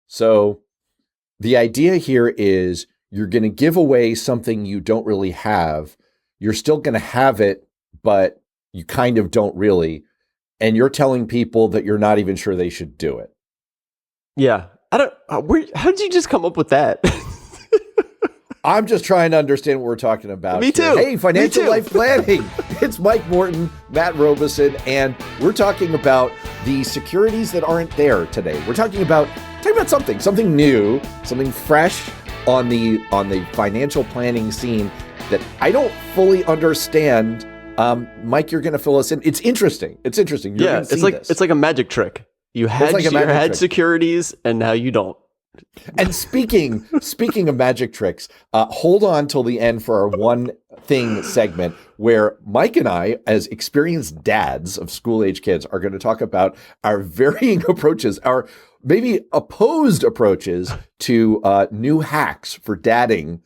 So the idea here is you're going to give away something you don't really have. You're still going to have it, but you kind of don't really. And you're telling people that you're not even sure they should do it. Yeah. How did you just come up with that? I'm just trying to understand what we're talking about. Me too. Here. Hey, financial life planning. It's Mike Morton, Matt Robeson, and we're talking about the securities that aren't there today. We're talking about something new, something fresh on the financial planning scene that I don't fully understand. Mike, you're going to fill us in. It's interesting. It's interesting. It's like a magic trick. You had securities, and now you don't. And speaking of magic tricks, hold on till the end for our one thing segment where Mike and I, as experienced dads of school-age kids, are going to talk about our varying approaches, our maybe opposed approaches to new hacks for dadding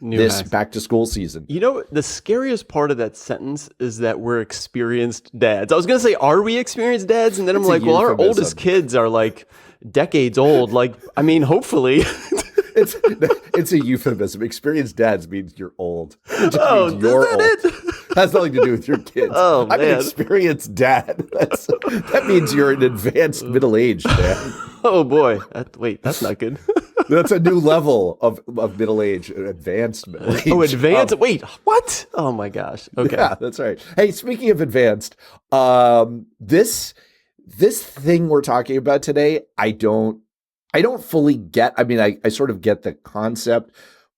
back-to-school season. You know, the scariest part of that sentence is that we're experienced dads. I was going to say, are we experienced dads? And then I'm like, well, our oldest kids are like decades old. Like, I mean, hopefully. It's a euphemism. Experienced dads means you're old. Is that it? Has nothing to do with your kids. Oh, I'm an experienced dad. That means you're an advanced middle-aged dad. Oh boy. That's not good. That's a new level of middle age, advanced middle age. Oh, advanced? Wait, what? Oh my gosh. Okay. Yeah, that's right. Hey, speaking of advanced, this thing we're talking about today, I don't fully get. I mean, I sort of get the concept,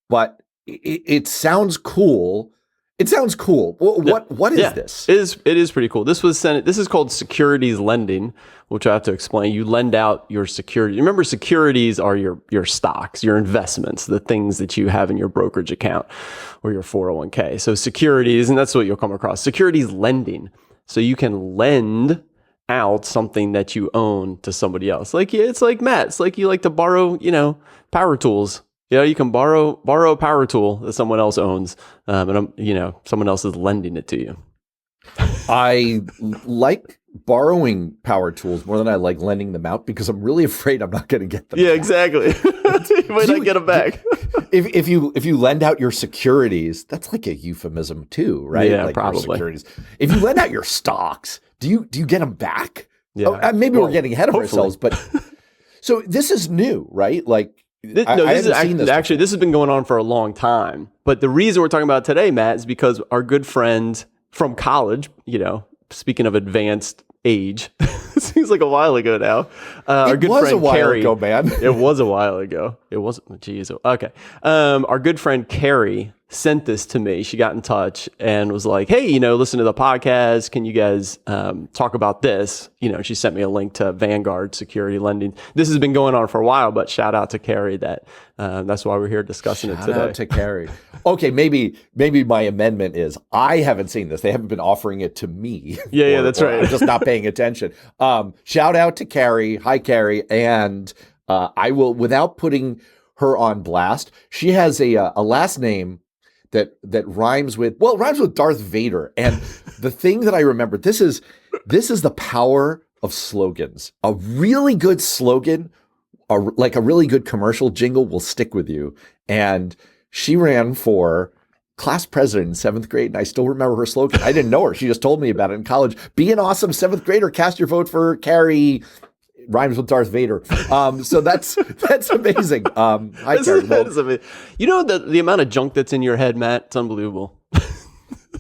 but it sounds cool. It sounds cool. What is this? It is pretty cool. This is called Securities Lending, which I have to explain. You lend out your security. Remember, securities are your stocks, your investments, the things that you have in your brokerage account or your 401k. So securities, and that's what you'll come across. Securities lending. So you can lend out something that you own to somebody else. Like, it's like Matt. It's like you like to borrow, power tools. You can borrow a power tool that someone else owns, and someone else is lending it to you. I like borrowing power tools more than I like lending them out because I'm really afraid I'm not going to get them. Yeah, back. Exactly. You might not get them back. If you lend out your securities, that's like a euphemism too, right? Yeah, like probably. Securities. If you lend out your stocks, do you get them back? Yeah. Maybe we're getting ahead of ourselves, but so this is new, right? Like. This has been going on for a long time. But the reason we're talking about it today, Matt, is because our good friend from college, speaking of advanced age, it seems like a while ago now. Our good friend Carrie. It was a while ago, man. It was a while ago. It wasn't. Geez. Okay. Our good friend Carrie sent this to me. She got in touch and was like, hey, listen to the podcast. Can you guys talk about this? She sent me a link to Vanguard Security Lending. This has been going on for a while, but shout out to Carrie that's why we're here discussing it today. Shout out to Carrie. Okay, maybe my amendment is I haven't seen this. They haven't been offering it to me. Yeah, that's right. I'm just not paying attention. Shout out to Carrie. Hi, Carrie. And I will, without putting her on blast, she has a last name that rhymes with Darth Vader. And the thing that I remember, this is the power of slogans. A really good slogan, like a really good commercial jingle will stick with you. And she ran for class president in 7th grade, and I still remember her slogan. I didn't know her. She just told me about it in college. Be an awesome 7th grader. Cast your vote for Carrie. Rhymes with Darth Vader. So that's amazing. Hi, Carrie. That is amazing. The amount of junk that's in your head, Matt, it's unbelievable.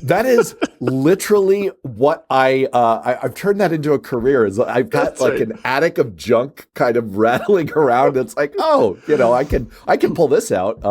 That is literally what I've turned that into a career. Is I've got an attic of junk kind of rattling around. It's like, I can pull this out.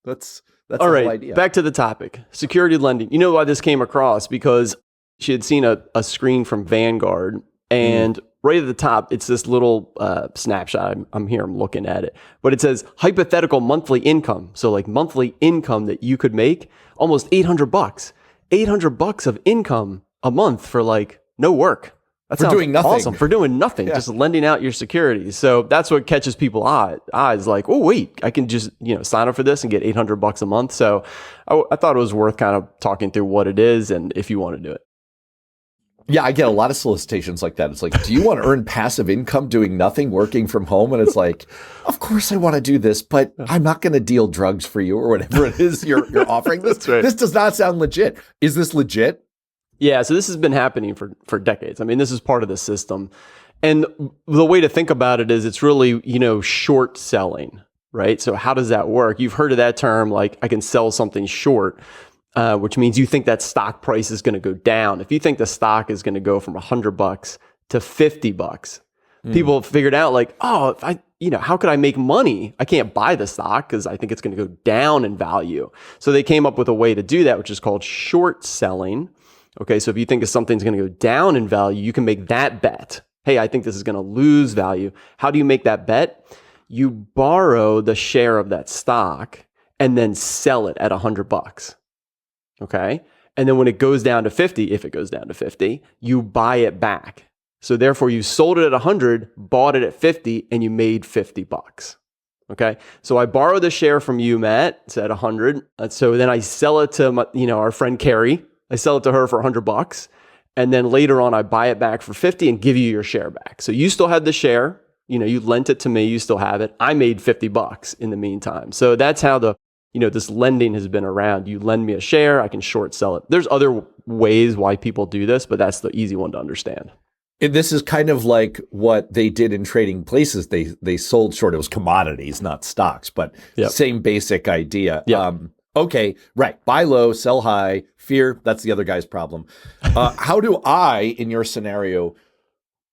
That's all the right. whole idea. Back to the topic, security lending. You know why this came across? Because she had seen a screen from Vanguard, and right at the top, it's this little snapshot. I'm looking at it, but it says hypothetical monthly income. So like monthly income that you could make almost $800. $800 of income a month for like no work. That sounds doing nothing. Awesome. For doing nothing, just lending out your securities. So that's what catches people's eyes. Like, oh wait, I can just sign up for this and get $800 a month. So I thought it was worth kind of talking through what it is and if you want to do it. Yeah, I get a lot of solicitations like that. It's like, do you want to earn passive income doing nothing, working from home? And it's like, of course I want to do this, but I'm not going to deal drugs for you or whatever it is you're offering. This right. This does not sound legit. Is this legit? Yeah, so this has been happening for decades. I mean, this is part of the system. And the way to think about it is it's really, short selling, right? So how does that work? You've heard of that term, like I can sell something short. Which means you think that stock price is going to go down. If you think the stock is going to go from $100 to $50, people have figured out like, oh, if how could I make money? I can't buy the stock because I think it's going to go down in value. So they came up with a way to do that, which is called short selling. Okay, so if you think something's going to go down in value, you can make that bet. Hey, I think this is going to lose value. How do you make that bet? You borrow the share of that stock and then sell it at $100. Okay. And then when it goes down to 50, if it goes down to 50, you buy it back. So therefore you sold it at 100, bought it at 50, and you made $50. Okay. So I borrow the share from you, Matt. It's at 100. So then I sell it to our friend Carrie. I sell it to her for $100. And then later on, I buy it back for 50 and give you your share back. So you still had the share, you lent it to me. You still have it. I made $50 in the meantime. So that's how this lending has been around. You lend me a share, I can short sell it. There's other ways why people do this, but that's the easy one to understand. And this is kind of like what they did in trading places. They sold short. It was commodities, not stocks, but same basic idea. Yep. Okay, right. Buy low, sell high. Fear, that's the other guy's problem. How do I, in your scenario,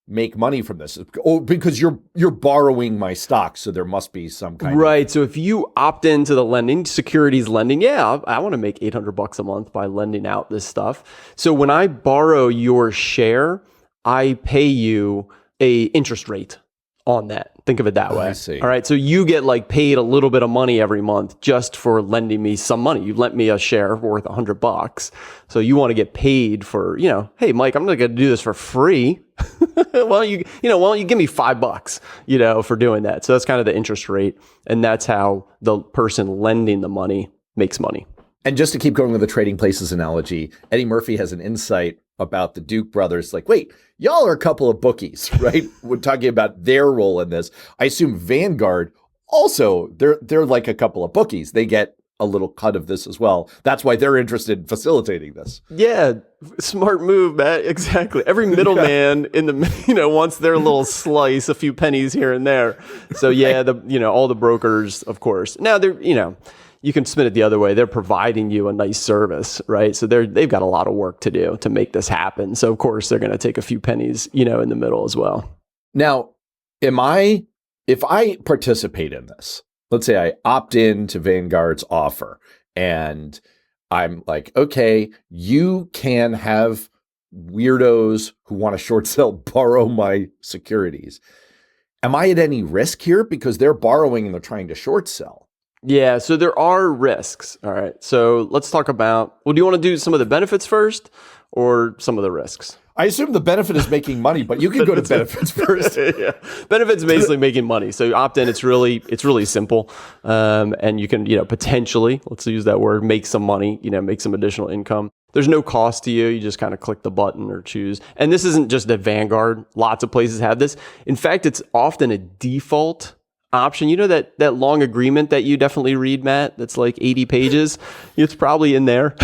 make money from this? Oh, because you're borrowing my stock, so there must be some kind right. So if you opt into the lending, securities lending, I want to make $800 a month by lending out this stuff. So when I borrow your share, I pay you a interest rate on that. Think of it that way. I see. All right. So you get like paid a little bit of money every month just for lending me some money. You lent me a share worth $100. So you want to get paid for, hey, Mike, I'm not going to do this for free. why don't you give me $5, for doing that? So that's kind of the interest rate. And that's how the person lending the money makes money. And just to keep going with the trading places analogy, Eddie Murphy has an insight about the Duke brothers. Like, wait, y'all are a couple of bookies, right? We're talking about their role in this. I assume Vanguard also, they're like a couple of bookies. They get a little cut of this as well. That's why they're interested in facilitating this. Yeah, smart move, Matt. Exactly. Every middleman in the wants their little slice, a few pennies here and there. So yeah, all the brokers, of course. Now they're you can spin it the other way. They're providing you a nice service, right? So they've got a lot of work to do to make this happen. So of course they're going to take a few pennies, in the middle as well. Now, if I participate in this, let's say I opt in to Vanguard's offer and I'm like, okay, you can have weirdos who want to short sell borrow my securities. Am I at any risk here because they're borrowing and they're trying to short sell? Yeah, so there are risks. All right. So let's talk about, do you want to do some of the benefits first or some of the risks? I assume the benefit is making money, but you can go to benefits first. Yeah. Benefits basically making money. So opt in, it's really simple. And you can, potentially, let's use that word, make some money, make some additional income. There's no cost to you. You just kind of click the button or choose. And this isn't just at Vanguard. Lots of places have this. In fact, it's often a default option. That long agreement that you definitely read, Matt, that's like 80 pages. It's probably in there.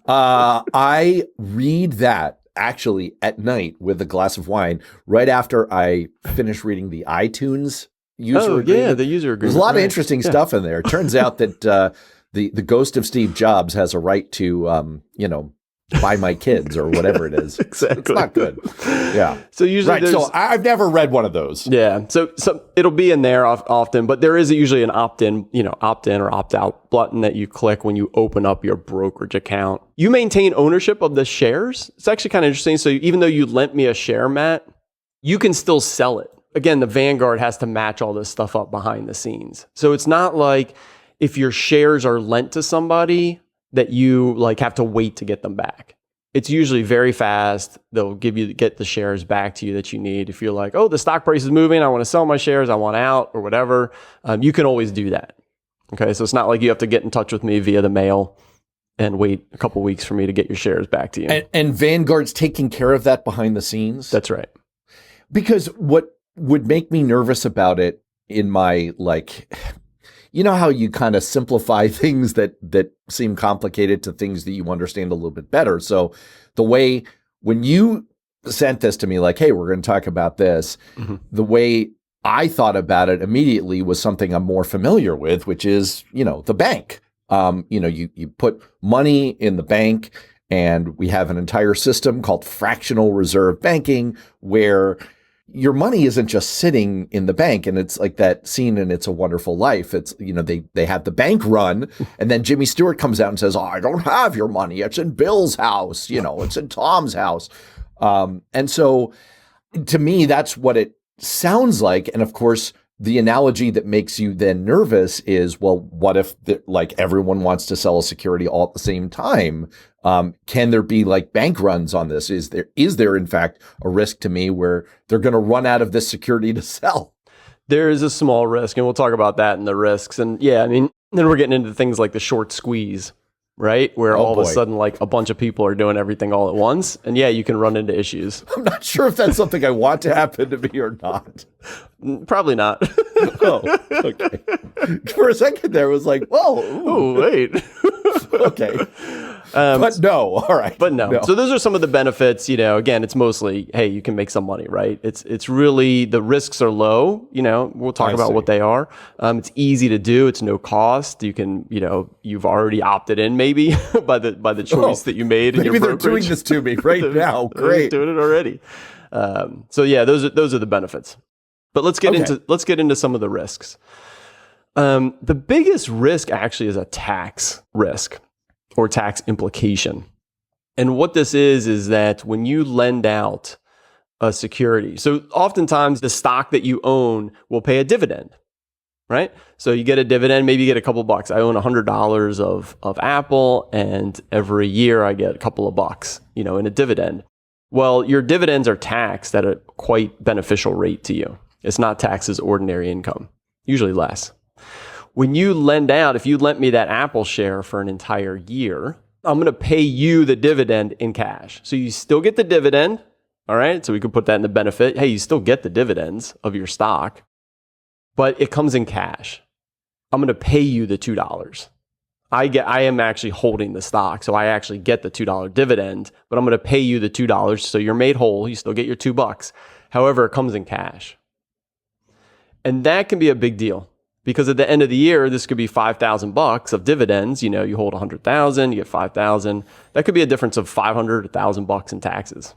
I read that actually at night with a glass of wine right after I finish reading the iTunes user agreement. Yeah, the user agreement. There's a lot of interesting stuff in there. It turns out that the ghost of Steve Jobs has a right to buy my kids or whatever it is. Exactly. It's not good. Yeah. So usually so I've never read one of those. Yeah. So it'll be in there often, but there is usually an opt-in or opt-out button that you click when you open up your brokerage account. You maintain ownership of the shares. It's actually kind of interesting. So even though you lent me a share, Matt, you can still sell it. Again, the Vanguard has to match all this stuff up behind the scenes. So it's not like if your shares are lent to somebody that you have to wait to get them back. It's usually very fast. They'll get the shares back to you that you need. If you're like, oh, the stock price is moving, I want to sell my shares, I want out or whatever, you can always do that. Okay, so it's not like you have to get in touch with me via the mail. and wait a couple weeks for me to get your shares back to you. And Vanguard's taking care of that behind the scenes? That's right. Because what would make me nervous about it in my, like, you know how you kind of simplify things that seem complicated to things that you understand a little bit better. So the way, when you sent this to me, like, hey, we're going to talk about this, the way I thought about it immediately was something I'm more familiar with, which is, the bank. You put money in the bank, and we have an entire system called fractional reserve banking where your money isn't just sitting in the bank. And it's like that scene in It's a Wonderful Life. It's, they have the bank run, and then Jimmy Stewart comes out and says, oh, I don't have your money. It's in Bill's house. It's in Tom's house. And so to me, that's what it sounds like. And of course, the analogy that makes you then nervous is, well, what if everyone wants to sell a security all at the same time? Can there be like bank runs on this? Is there in fact a risk to me where they're going to run out of this security to sell? There is a small risk, and we'll talk about that in the risks. And yeah, I mean, then we're getting into things like the short squeeze, right? Where all of a sudden, like, a bunch of people are doing everything all at once. And yeah, you can run into issues. I'm not sure if that's something I want to happen to me or not. Probably not. Oh, okay. For a second there, it was like, whoa. Oh, wait. Okay. But no. All right. But no. So those are some of the benefits. Again, it's mostly, hey, you can make some money, right? It's really, the risks are low. We'll talk about what they are. It's easy to do. It's no cost. You can, you've already opted in maybe by the choice that you made in your brokerage. Maybe they're doing this to me right now. Great. They're doing it already. So yeah, those are the benefits. But let's get into some of the risks. The biggest risk actually is a tax risk or tax implication. And what this is that when you lend out a security, so oftentimes the stock that you own will pay a dividend, right? So you get a dividend, maybe you get a couple bucks. I own $100 of Apple, and every year I get a couple of bucks, in a dividend. Well, your dividends are taxed at a quite beneficial rate to you. It's not taxed as ordinary income, usually less. When you lend out, if you lent me that Apple share for an entire year, I'm going to pay you the dividend in cash. So you still get the dividend, all right? So we could put that in the benefit. Hey, you still get the dividends of your stock, but it comes in cash. I'm going to pay you the $2. I am actually holding the stock, so I actually get the $2 dividend, but I'm going to pay you the $2, so you're made whole. You still get your $2. However, it comes in cash. And that can be a big deal because at the end of the year, this could be $5,000 of dividends. You hold 100,000, you get 5,000. That could be a difference of 500, $1,000 in taxes.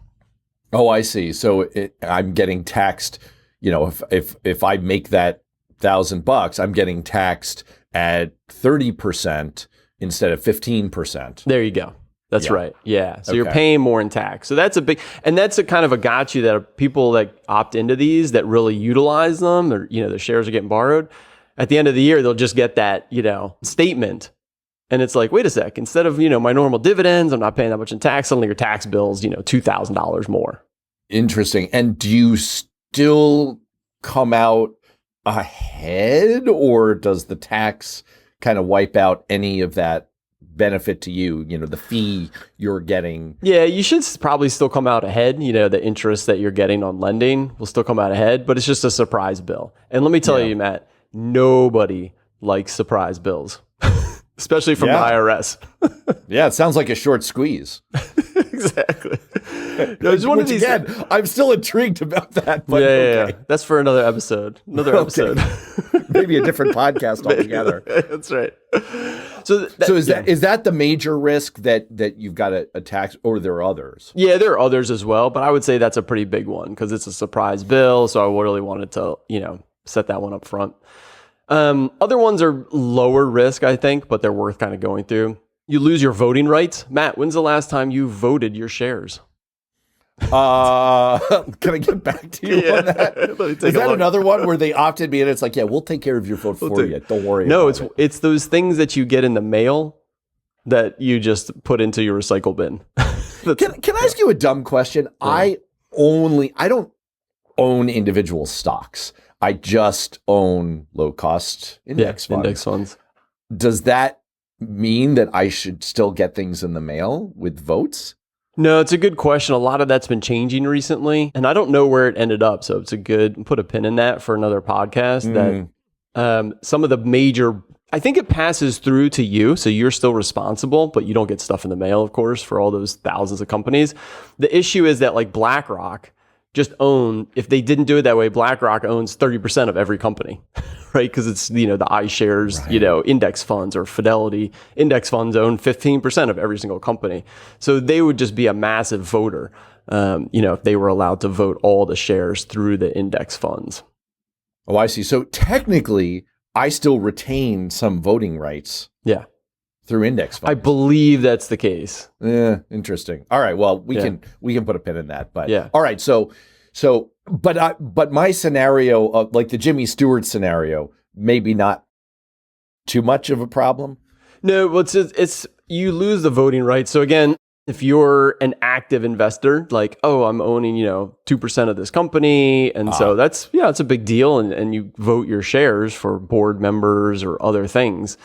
Oh, I see. So I'm getting taxed. If I make that $1,000, I'm getting taxed at 30% instead of 15%. There you go. That's right. Yeah. So you're paying more in tax. So that's that's a kind of a gotcha that people that opt into these that really utilize them, or, the shares are getting borrowed. At the end of the year, they'll just get that, statement. And it's like, wait a sec, instead of, my normal dividends, I'm not paying that much in tax. Suddenly your tax bill's, $2,000 more. Interesting. And do you still come out ahead, or does the tax kind of wipe out any of that benefit to you, the fee you're getting? Yeah, you should probably still come out ahead. The interest that you're getting on lending will still come out ahead, but it's just a surprise bill. And let me tell you, Matt, nobody likes surprise bills, especially from the IRS. Yeah, it sounds like a short squeeze. Exactly. It's one of these. Again, I'm still intrigued about that. But yeah. That's for another episode. Maybe a different podcast altogether. That's right. So is that the major risk that you've got a tax, or there are others? Yeah, there are others as well, but I would say that's a pretty big one because it's a surprise bill. So I really wanted to, set that one up front. Other ones are lower risk, I think, but they're worth kind of going through. You lose your voting rights. Matt, when's the last time you voted your shares? Can I get back to you on that? Is that another one where they opted me and it's like, yeah, we'll take care of your vote for you. Don't worry. No, it's those things that you get in the mail that you just put into your recycle bin. Can I ask you a dumb question? Yeah. I don't own individual stocks. I just own low cost index funds. Index funds. Does that mean that I should still get things in the mail with votes? No, it's a good question. A lot of that's been changing recently, and I don't know where it ended up. So it's a good put a pin in that for another podcast. That some of the major, I think it passes through to you, so you're still responsible, but you don't get stuff in the mail, of course, for all those thousands of companies. The issue is that like BlackRock just own, if they didn't do it that way, BlackRock owns 30% of every company, right? Because it's, the iShares, index funds, or Fidelity index funds own 15% of every single company. So they would just be a massive voter, if they were allowed to vote all the shares through the index funds. Oh, I see. So technically, I still retain some voting rights. Yeah. Through index funds. I believe that's the case. Yeah, interesting. All right. Well, we can put a pin in that. But yeah. All right. But my scenario of like the Jimmy Stewart scenario, maybe not too much of a problem. No, well, it's you lose the voting rights. So again, if you're an active investor, like, oh, I'm owning, 2% of this company. And so that's, it's a big deal. And you vote your shares for board members or other things.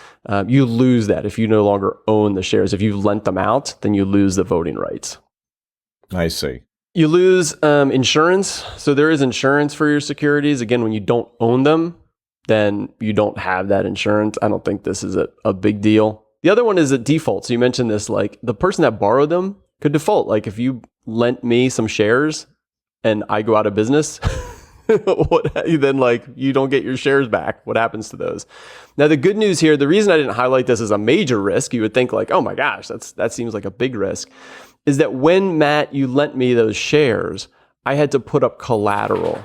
You lose that if you no longer own the shares. If you lent them out, then you lose the voting rights. I see. You lose insurance. So there is insurance for your securities. Again, when you don't own them, then you don't have that insurance. I don't think this is a big deal. The other one is a default. So you mentioned this, like the person that borrowed them could default. Like if you lent me some shares and I go out of business, then like you don't get your shares back. What happens to those? Now, the good news here, the reason I didn't highlight this as a major risk, you would think like, oh my gosh, that seems like a big risk, is that when Matt, you lent me those shares, I had to put up collateral.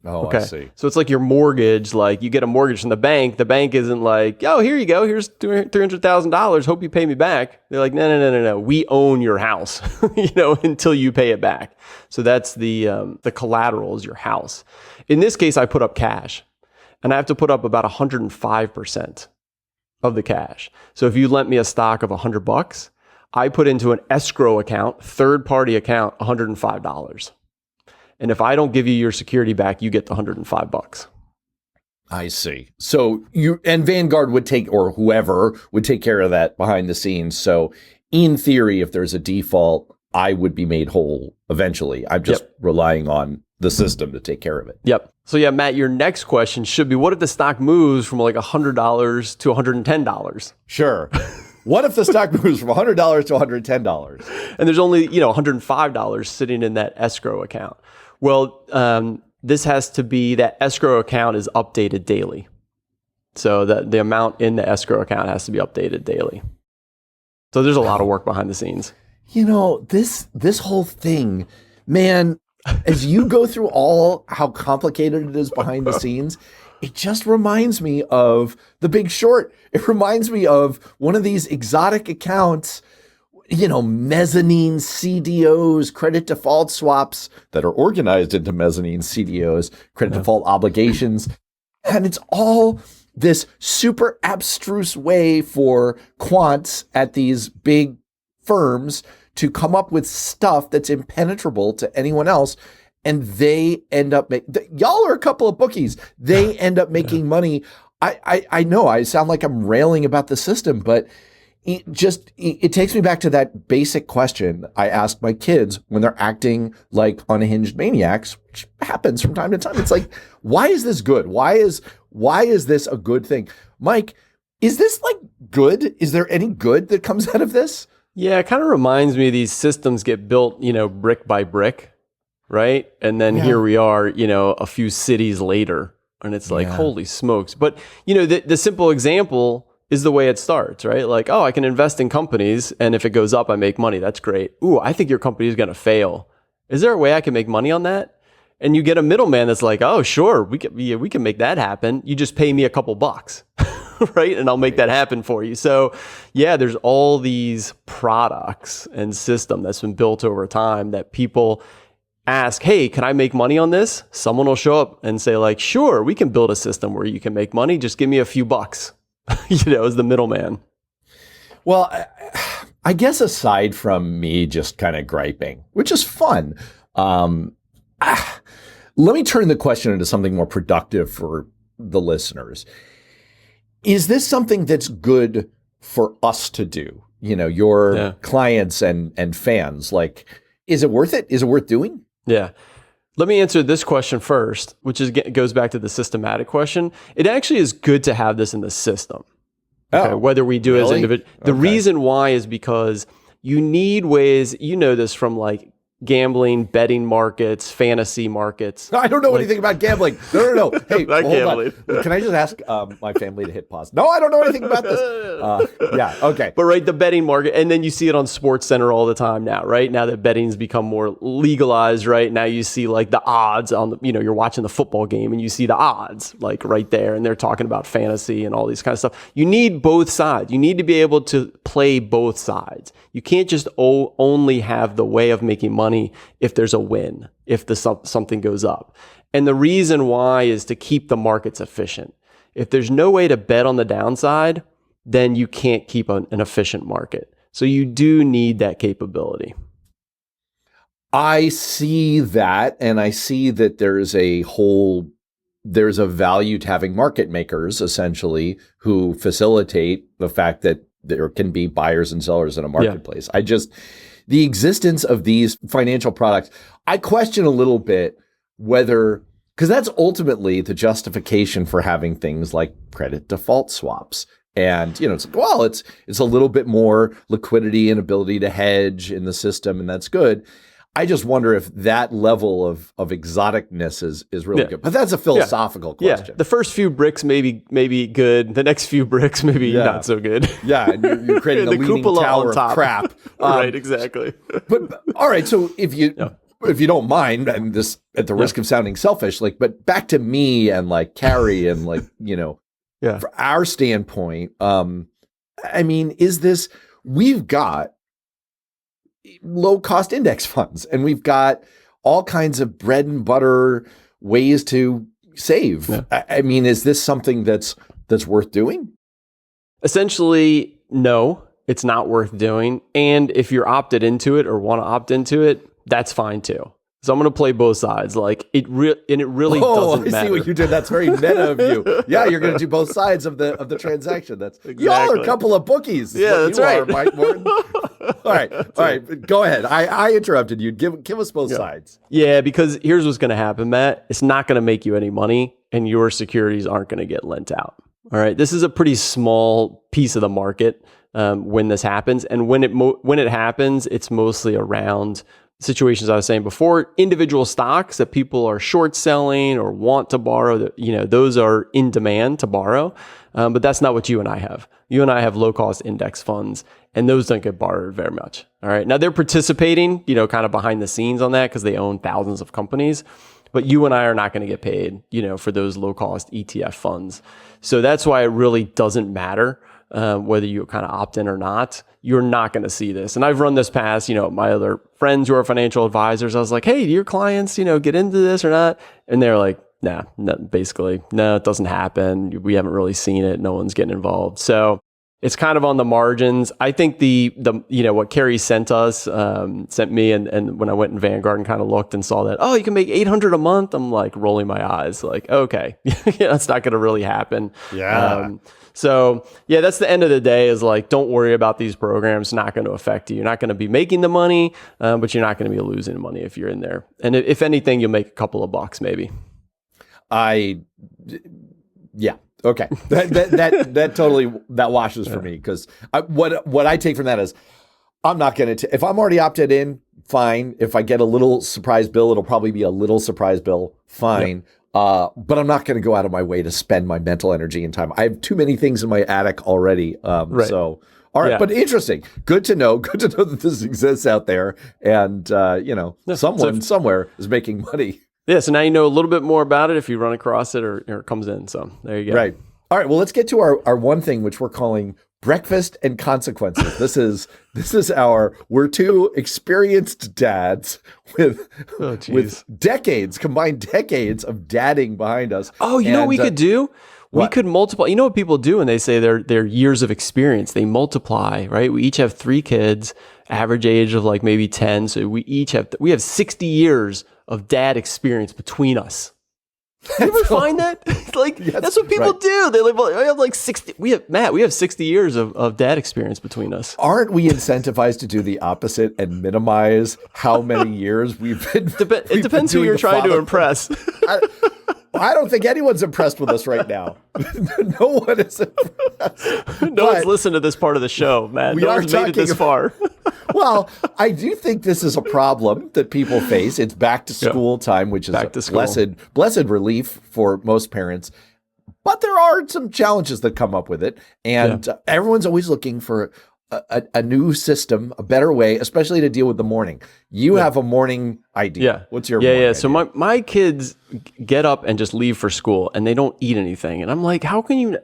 Oh, okay. I see. So it's like your mortgage, like you get a mortgage from the bank. The bank isn't like, oh, here you go. Here's $300,000. Hope you pay me back. They're like, no. We own your house, until you pay it back. So that's the collateral is your house. In this case, I put up cash and I have to put up about 105% of the cash. So if you lent me a stock of $100, I put into an escrow account, third party account, $105. And if I don't give you your security back, you get the $105. I see. So Vanguard would take, or whoever would take care of that behind the scenes. So in theory, if there's a default, I would be made whole eventually. I'm just relying on the system to take care of it. Yep. So yeah, Matt, your next question should be, what if the stock moves from like $100 to $110? Sure. What if the stock moves from $100 to $110? And there's only, $105 sitting in that escrow account. Well, this has to be, that escrow account is updated daily. So that the amount in the escrow account has to be updated daily. So there's a lot of work behind the scenes. This whole thing, man, as you go through all how complicated it is behind the scenes, it just reminds me of The Big Short. It reminds me of one of these exotic accounts, mezzanine CDOs, credit default swaps that are organized into mezzanine CDOs, credit default obligations. And it's all this super abstruse way for quants at these big firms to come up with stuff that's impenetrable to anyone else. And they end up y'all are a couple of bookies. They end up making money. I know I sound like I'm railing about the system, but it takes me back to that basic question I ask my kids when they're acting like unhinged maniacs, which happens from time to time. It's like, why is this good? Why is this a good thing? Mike, is this like good? Is there any good that comes out of this? Yeah, it kind of reminds me these systems get built, brick by brick, right? And then here we are, a few cities later, and it's like, holy smokes. But, the simple example is the way it starts, right? Like, oh, I can invest in companies, and if it goes up, I make money. That's great. Ooh, I think your company is going to fail. Is there a way I can make money on that? And you get a middleman that's like, oh, sure, we can make that happen. You just pay me a couple bucks, right? And I'll make that happen for you. So yeah, there's all these products and system that's been built over time that people ask, hey, can I make money on this? Someone will show up and say like, sure, we can build a system where you can make money. Just give me a few bucks. As the middleman. Well, I guess aside from me just kind of griping, which is fun, let me turn the question into something more productive for the listeners. Is this something that's good for us to do? Your clients and fans. Like, is it worth it? Is it worth doing? Yeah. Let me answer this question first, which goes back to the systematic question. It actually is good to have this in the system. Okay, whether we do it as individual. The reason why is because you need ways, this from like gambling, betting markets, fantasy markets. I don't know anything about gambling. No. Hey, Not hold gambling. on. Can I just ask my family to hit pause? No, I don't know anything about this. Yeah, okay. But right, the betting market, and then you see it on Sports Center all the time now, right? Now that betting's become more legalized, right? Now you see like the odds on the, you're watching the football game and you see the odds like right there, and they're talking about fantasy and all these kind of stuff. You need both sides. You need to be able to play both sides. You can't just only have the way of making money if there's a win, if something goes up. And the reason why is to keep the markets efficient. If there's no way to bet on the downside, then you can't keep an efficient market. So you do need that capability. I see that, and I see that there's a value to having market makers, essentially, who facilitate the fact that there can be buyers and sellers in a marketplace. Yeah. The existence of these financial products, I question a little bit whether, because that's ultimately the justification for having things like credit default swaps. And, it's like, well, it's a little bit more liquidity and ability to hedge in the system, and that's good. I just wonder if that level of exoticness is really good. But that's a philosophical question. Yeah. The first few bricks may be good. The next few bricks maybe not so good. Yeah, and you're creating the leaning tower of crap. Right, exactly. But all right, so if you don't mind, and this at the risk of sounding selfish, but back to me and like Carrie and for our standpoint, is this, we've got low cost index funds, and we've got all kinds of bread and butter ways to save. Yeah. Is this something that's worth doing? Essentially, no, it's not worth doing. And if you're opted into it or want to opt into it, that's fine too. So I'm going to play both sides. It really doesn't matter. I see what you did. That's very meta of you. Yeah, you're going to do both sides of the transaction. That's exactly. Y'all are a couple of bookies. Yeah, that's right. Mike Morton. All right. Go ahead. I interrupted you. Give us both sides. Yeah, because here's what's going to happen, Matt. It's not going to make you any money, and your securities aren't going to get lent out. All right. This is a pretty small piece of the market when this happens, and when it happens, it's mostly around situations I was saying before, individual stocks that people are short selling or want to borrow, those are in demand to borrow. But that's not what you and I have. You and I have low cost index funds, and those don't get borrowed very much. All right. Now they're participating, kind of behind the scenes on that because they own thousands of companies, but you and I are not going to get paid, for those low cost ETF funds. So that's why it really doesn't matter whether you kind of opt in or not. You're not going to see this. And I've run this past, my other friends who are financial advisors. I was like, hey, do your clients, get into this or not? And they're like, nah, basically, no, it doesn't happen. We haven't really seen it. No one's getting involved. So it's kind of on the margins. I think the what Carrie sent me, and when I went in Vanguard and kind of looked and saw that, oh, you can make $800 a month. I'm like rolling my eyes, like, okay, that's not going to really happen. Yeah. So yeah, that's the end of the day is like, don't worry about these programs. It's not going to affect you. You're not going to be making the money, but you're not going to be losing money if you're in there. And if anything, you'll make a couple of bucks maybe. Yeah. Okay. That totally, that washes for me. Cause what I take from that is I'm not going to, if I'm already opted in, fine. If I get a little surprise bill, it'll probably be a little surprise bill. Fine. Yep. But I'm not going to go out of my way to spend my mental energy and time. I have too many things in my attic already. Right. So, all right. Yeah. But interesting. Good to know that this exists out there. And, someone somewhere is making money. Yeah. So now you know a little bit more about it if you run across it or it comes in. So there you go. Right. All right. Well, let's get to our one thing, which we're calling breakfast and consequences. This is we're two experienced dads with combined decades of dadding behind us. Oh, you know what we could do? What? We could multiply. You know what people do when they say their years of experience? They multiply, right? We each have 3 kids, average age of like maybe 10. So we have 60 years of dad experience between us. You ever find that? Like, Yes, that's what people right. do. They live, I have like 60, we have 60 years of dad experience between us. Aren't we incentivized to do the opposite and minimize how many years we've been? It depends who you're trying to impress. I don't think anyone's impressed with us right now. No one is impressed. No one's listened to this part of the show, Matt. No one's made it this far. Well, I do think this is a problem that people face. It's back to school time, which is a blessed relief for most parents. But there are some challenges that come up with it. And everyone's always looking for a new system, a better way, especially to deal with the morning. You have a morning idea. Yeah. What's your morning idea? So my kids get up and just leave for school and they don't eat anything. And I'm like, how can you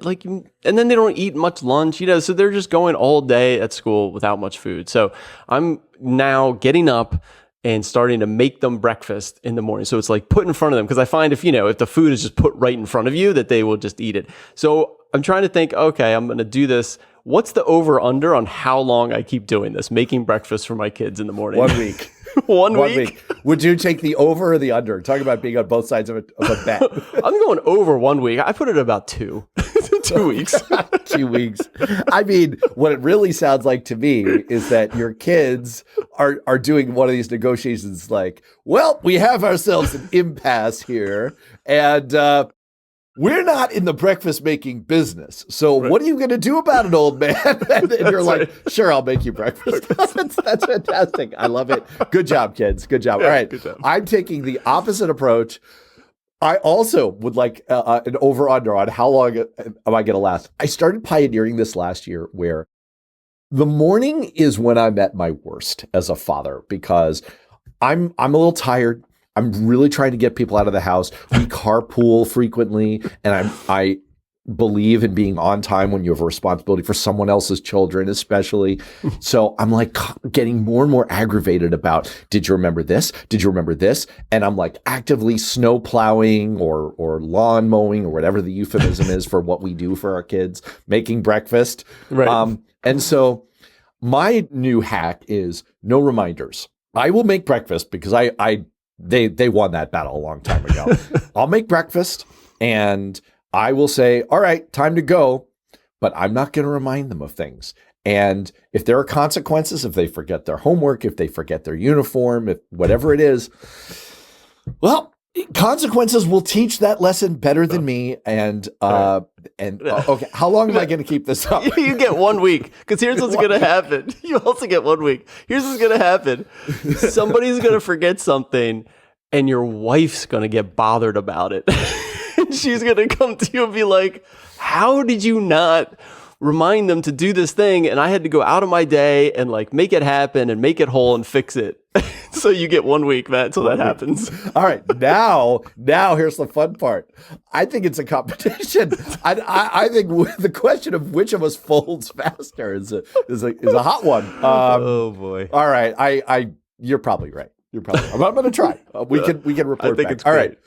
and then they don't eat much lunch, so they're just going all day at school without much food. So I'm now getting up and starting to make them breakfast in the morning. So it's like put in front of them. Because I find if the food is just put right in front of you, that they will just eat it. So I'm trying to think, okay, I'm going to do this. What's the over under on how long I keep doing this, making breakfast for my kids in the morning? 1 week. One week. Would you take the over or the under? Talk about being on both sides of a bet. I'm going over 1 week. I put it at about 2 weeks. 2 weeks. I mean, what it really sounds like to me is that your kids are doing one of these negotiations like, well, we have ourselves an impasse here, and we're not in the breakfast making business. So what are you going to do about it, old man? And you're like, sure, I'll make you breakfast. That's fantastic. I love it. Good job, kids. Good job. All right. I'm taking the opposite approach. I also would like an over-under on how long am I going to last. I started pioneering this last year where the morning is when I'm at my worst as a father because I'm a little tired. I'm really trying to get people out of the house. We carpool frequently, and I believe in being on time when you have a responsibility for someone else's children, especially. So I'm like getting more and more aggravated about, did you remember this? Did you remember this? And I'm like actively snow plowing or lawn mowing or whatever the euphemism is for what we do for our kids, making breakfast. Right. And so my new hack is no reminders. I will make breakfast because they won that battle a long time ago. I'll make breakfast and I will say, all right, time to go. But I'm not going to remind them of things. And if there are consequences, if they forget their homework, if they forget their uniform, if whatever it is, well, consequences will teach that lesson better than me. And okay, how long am I going to keep this up? You get 1 week, because here's what's going to happen. You also get 1 week. Here's what's going to happen. Somebody's going to forget something, and your wife's going to get bothered about it. And she's going to come to you and be like, how did you not remind them to do this thing? And I had to go out of my day and make it happen and make it whole and fix it. So you get 1 week, Matt, till that happens. All right. Now here's the fun part. I think it's a competition. I think the question of which of us folds faster is a hot one. Oh boy. All right. You're probably right. I'm going to try. We can report I think back. it's All great.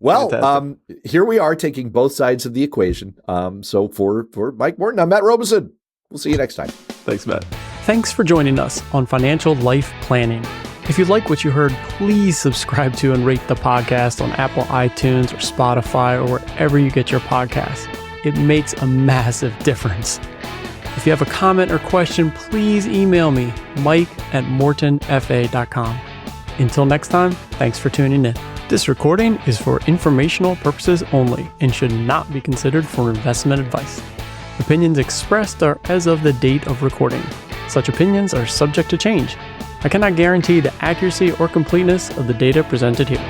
right. Here we are taking both sides of the equation. So for Mike Morton, I'm Matt Robeson. We'll see you next time. Thanks, Matt. Thanks for joining us on Financial Life Planning. If you like what you heard, please subscribe to and rate the podcast on Apple iTunes or Spotify or wherever you get your podcasts. It makes a massive difference. If you have a comment or question, please email me, mike@mortonfa.com. Until next time, thanks for tuning in. This recording is for informational purposes only and should not be considered for investment advice. Opinions expressed are as of the date of recording. Such opinions are subject to change. I cannot guarantee the accuracy or completeness of the data presented here.